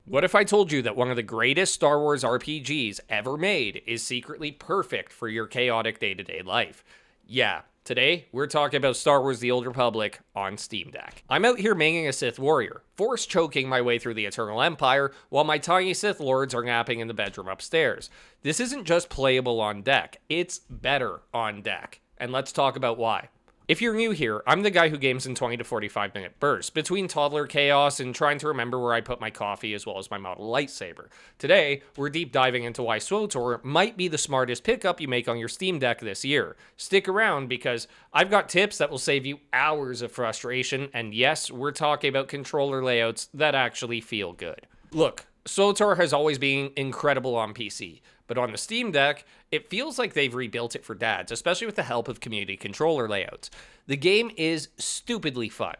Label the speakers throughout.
Speaker 1: What if I told you that one of the greatest Star Wars RPGs ever made is secretly perfect for your chaotic day-to-day life? Yeah, today we're talking about Star Wars The Old Republic on Steam Deck. I'm out here manging a Sith Warrior, force choking my way through the Eternal Empire while my tiny Sith Lords are napping in the bedroom upstairs. This isn't just playable on deck, it's better on deck. And let's talk about why. If you're new here, I'm the guy who games in 20 to 45 minute bursts, between toddler chaos and trying to remember where I put my coffee as well as my model lightsaber. Today, we're deep diving into why SWTOR might be the smartest pickup you make on your Steam Deck this year. Stick around because I've got tips that will save you hours of frustration, and yes, we're talking about controller layouts that actually feel good. Look, SWTOR has always been incredible on PC, but on the Steam Deck, it feels like they've rebuilt it for dads, especially with the help of community controller layouts. The game is stupidly fun.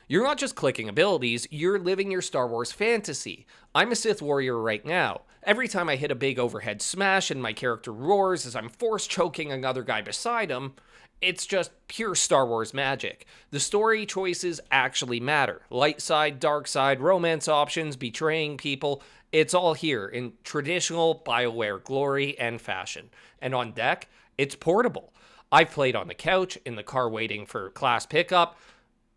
Speaker 1: You're not just clicking abilities, you're living your Star Wars fantasy. I'm a Sith Warrior right now. Every time I hit a big overhead smash and my character roars as I'm force choking another guy beside him, it's just pure Star Wars magic. The story choices actually matter. Light side, dark side, romance options, betraying people. It's all here in traditional Bioware glory and fashion. And on deck, it's portable. I've played on the couch, in the car waiting for class pickup,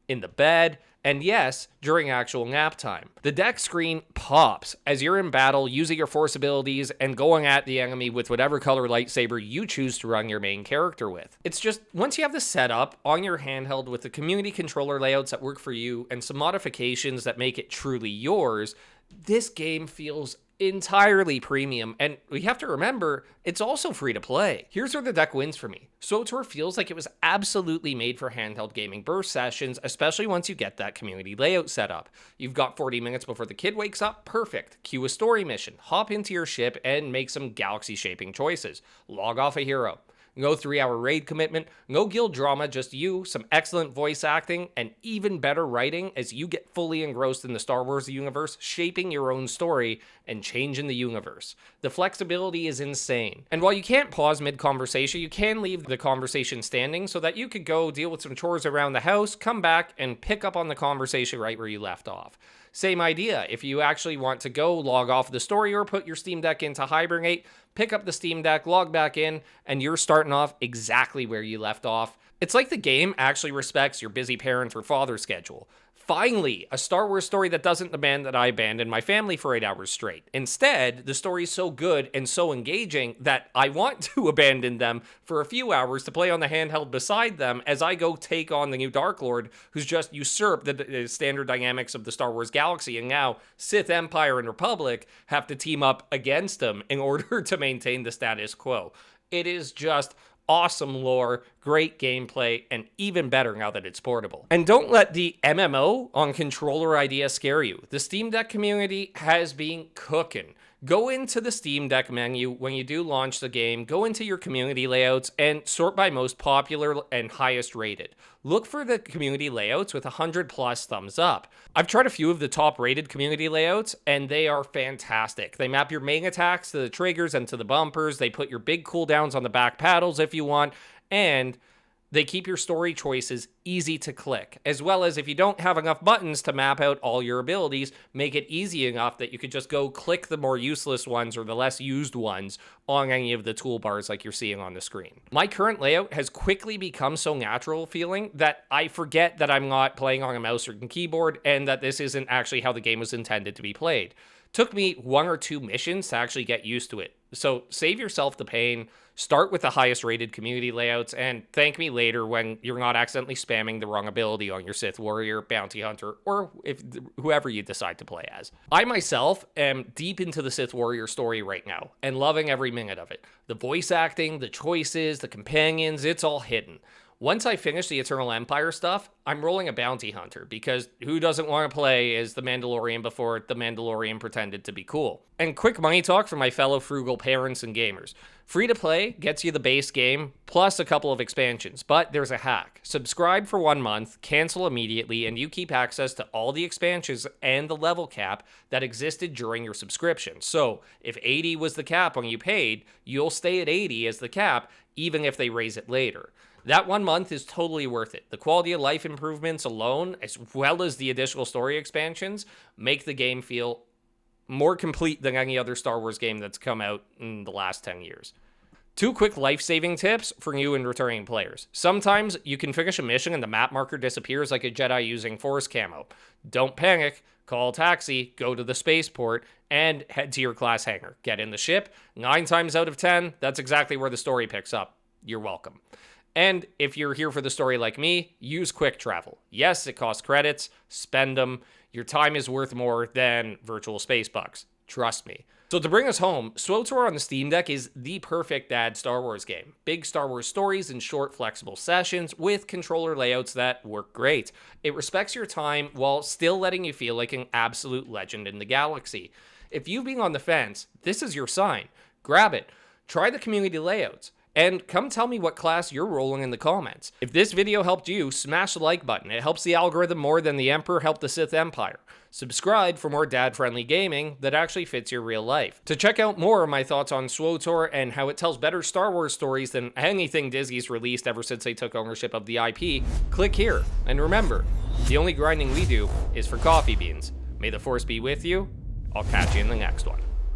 Speaker 1: in the bed, and yes, during actual nap time. The deck screen pops as you're in battle using your force abilities and going at the enemy with whatever color lightsaber you choose to run your main character with. It's just, once you have the setup on your handheld with the community controller layouts that work for you and some modifications that make it truly yours, this game feels entirely premium, and we have to remember, it's also free to play. Here's where the deck wins for me. SWTOR feels like it was absolutely made for handheld gaming burst sessions, especially once you get that community layout set up. You've got 40 minutes before the kid wakes up, perfect. Cue a story mission, hop into your ship, and make some galaxy-shaping choices. Log off a hero. No 3-hour raid commitment, no guild drama, just you, some excellent voice acting, and even better writing as you get fully engrossed in the Star Wars universe, shaping your own story and changing the universe. The flexibility is insane. And while you can't pause mid-conversation, you can leave the conversation standing so that you could go deal with some chores around the house, come back, and pick up on the conversation right where you left off. Same idea, if you actually want to go log off the story or put your Steam Deck into hibernate, pick up the Steam Deck, log back in, and you're starting off exactly where you left off. It's like the game actually respects your busy parent or father schedule. Finally, a Star Wars story that doesn't demand that I abandon my family for 8 hours straight. Instead, the story is so good and so engaging that I want to abandon them for a few hours to play on the handheld beside them as I go take on the new Dark Lord who's just usurped the standard dynamics of the Star Wars galaxy, and now Sith Empire and Republic have to team up against him in order to maintain the status quo. It is just awesome lore, great gameplay, and even better now that it's portable. And don't let the MMO on controller idea scare you. The Steam Deck community has been cooking. Go into the Steam Deck menu when you do launch the game, go into your community layouts, and sort by most popular and highest rated. Look for the community layouts with 100 plus thumbs up. I've tried a few of the top rated community layouts, and they are fantastic. They map your main attacks to the triggers and to the bumpers, they put your big cooldowns on the back paddles if you want, and they keep your story choices easy to click, as well as if you don't have enough buttons to map out all your abilities, make it easy enough that you could just go click the more useless ones or the less used ones on any of the toolbars like you're seeing on the screen. My current layout has quickly become so natural feeling that I forget that I'm not playing on a mouse or keyboard and that this isn't actually how the game was intended to be played. Took me 1 or 2 missions to actually get used to it. So save yourself the pain, start with the highest rated community layouts, and thank me later when you're not accidentally spamming the wrong ability on your Sith Warrior, Bounty Hunter, or if whoever you decide to play as. I myself am deep into the Sith Warrior story right now, and loving every minute of it. The voice acting, the choices, the companions, it's all hidden. Once I finish the Eternal Empire stuff, I'm rolling a Bounty Hunter, because who doesn't want to play as the Mandalorian before the Mandalorian pretended to be cool? And quick money talk for my fellow frugal parents and gamers. Free to play gets you the base game, plus a couple of expansions, but there's a hack. Subscribe for 1 month, cancel immediately, and you keep access to all the expansions and the level cap that existed during your subscription. So, if 80 was the cap when you paid, you'll stay at 80 as the cap, even if they raise it later. That 1 month is totally worth it. The quality of life improvements alone, as well as the additional story expansions, make the game feel more complete than any other Star Wars game that's come out in the last 10 years. 2 quick life-saving tips for new and returning players. Sometimes you can finish a mission and the map marker disappears like a Jedi using Force camo. Don't panic, call a taxi, go to the spaceport, and head to your class hangar. Get in the ship. 9 times out of 10, that's exactly where the story picks up. You're welcome. And if you're here for the story like me, use quick travel. Yes, it costs credits, spend them. Your time is worth more than virtual space bucks. Trust me. So to bring us home, SWTOR on the Steam Deck is the perfect dad Star Wars game. Big Star Wars stories in short, flexible sessions with controller layouts that work great. It respects your time while still letting you feel like an absolute legend in the galaxy. If you've been on the fence, this is your sign. Grab it. Try the community layouts. And come tell me what class you're rolling in the comments. If this video helped you, smash the like button. It helps the algorithm more than the Emperor helped the Sith Empire. Subscribe for more dad-friendly gaming that actually fits your real life. To check out more of my thoughts on SWTOR and how it tells better Star Wars stories than anything Disney's released ever since they took ownership of the IP, click here. And remember, the only grinding we do is for coffee beans. May the Force be with you. I'll catch you in the next one.